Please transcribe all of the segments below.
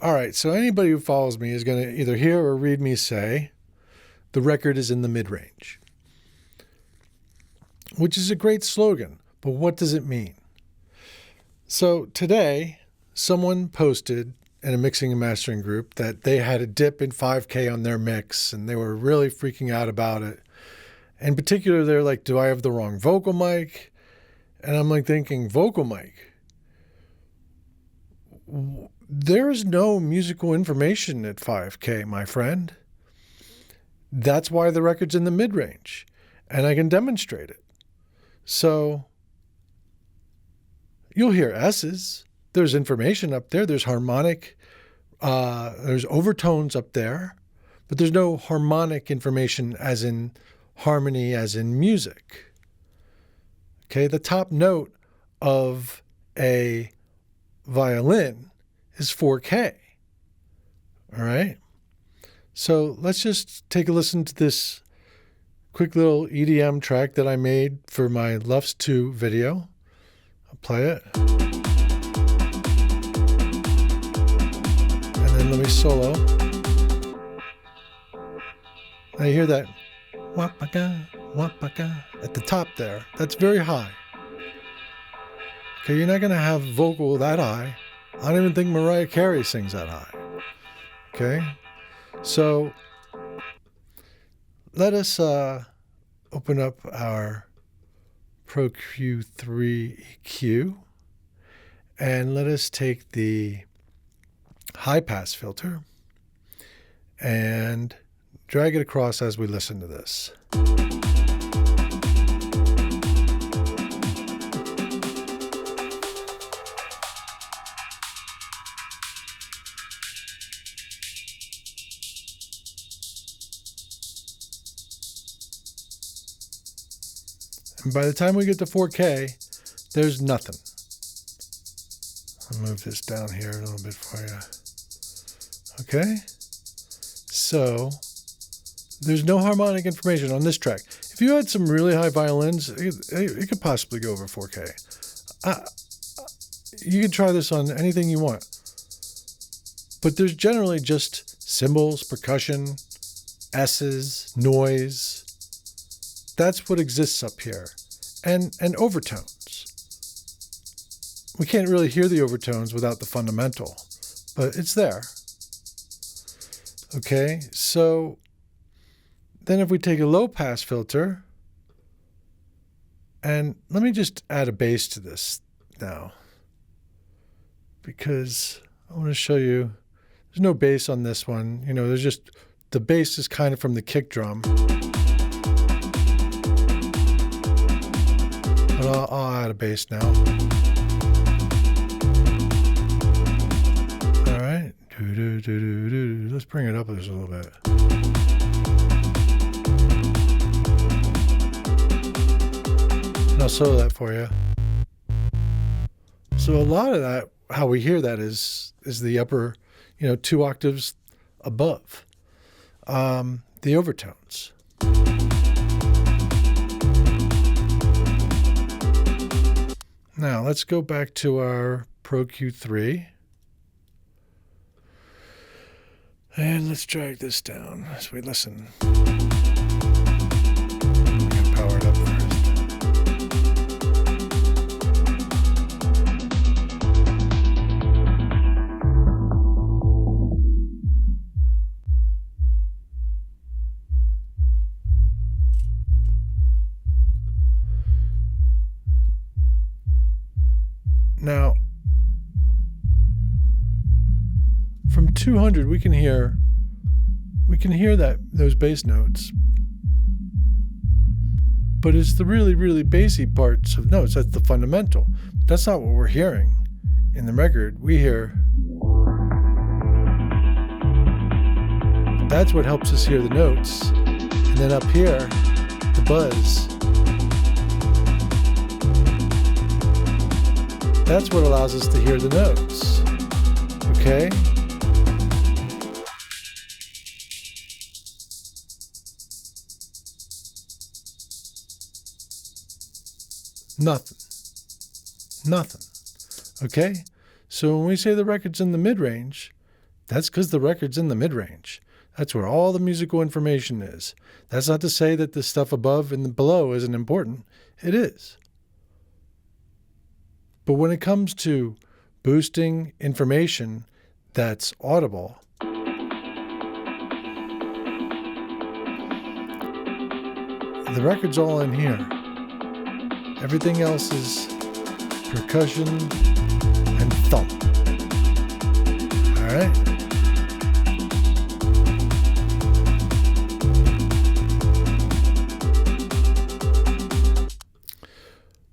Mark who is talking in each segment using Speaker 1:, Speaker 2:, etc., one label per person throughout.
Speaker 1: All right, so anybody who follows me is going to either hear or read me say, the record is in the mid-range, which is a great slogan, but what does it mean? So today, someone posted in a mixing and mastering group that they had a dip in 5K on their mix, and they were really freaking out about it. In particular, they're like, do I have the wrong vocal mic? And I'm like thinking, vocal mic? There's no musical information at 5K, my friend. That's why the record's in the mid-range, and I can demonstrate it. So you'll hear S's. There's information up there. There's harmonic. There's overtones up there, but there's no harmonic information as in harmony, as in music. Okay, the top note of a violin is 4K. All right. So let's just take a listen to this quick little EDM track that I made for my Lufs 2 video. I'll play it. And then let me solo. Now you hear that wapaka, wapaka at the top there. That's very high. Okay, you're not going to have vocal that high. I don't even think Mariah Carey sings that high. Okay? So let us open up our Pro Q3 EQ and let us take the high pass filter and drag it across as we listen to this. And by the time we get to 4K, there's nothing. I'll move this down here a little bit for you. Okay? So, there's no harmonic information on this track. If you had some really high violins, it could possibly go over 4K. You can try this on anything you want. But there's generally just cymbals, percussion, S's, noise. That's what exists up here. And overtones. We can't really hear the overtones without the fundamental, but it's there. Okay, so then if we take a low pass filter, and let me just add a bass to this now, because I want to show you, there's no bass on this one. You know, there's just, the bass is kind of from the kick drum. But I'll add a bass now. All right. Let's bring it up just a little bit. And I'll solo that for you. So a lot of that, how we hear that is the upper, 2 octaves above the overtones. Now let's go back to our Pro Q3 and let's drag this down as we listen. I'm gonna power it up first. Now, from 200, we can hear those bass notes, but it's the really, really bassy parts of notes. That's the fundamental. That's not what we're hearing in the record. We hear, that's what helps us hear the notes, and then up here, the buzz. That's what allows us to hear the notes, okay? Nothing. Nothing. Okay? So when we say the record's in the mid-range, that's because the record's in the mid-range. That's where all the musical information is. That's not to say that the stuff above and below isn't important. It is. But when it comes to boosting information that's audible, the record's all in here. Everything else is percussion and thump. All right?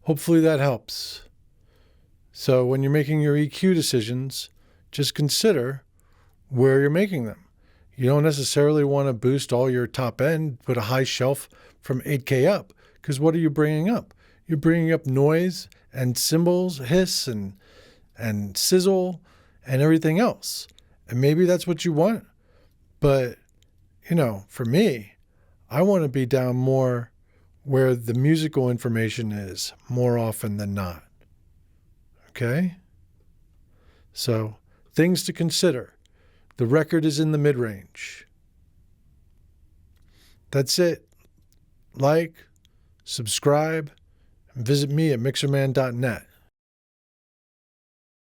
Speaker 1: Hopefully that helps. So when you're making your EQ decisions, just consider where you're making them. You don't necessarily want to boost all your top end, put a high shelf from 8K up, because what are you bringing up? You're bringing up noise and cymbals, hiss and sizzle and everything else. And maybe that's what you want. But, for me, I want to be down more where the musical information is more often than not. Okay? So, things to consider. The record is in the mid-range. That's it. Like, subscribe, and visit me at mixerman.net.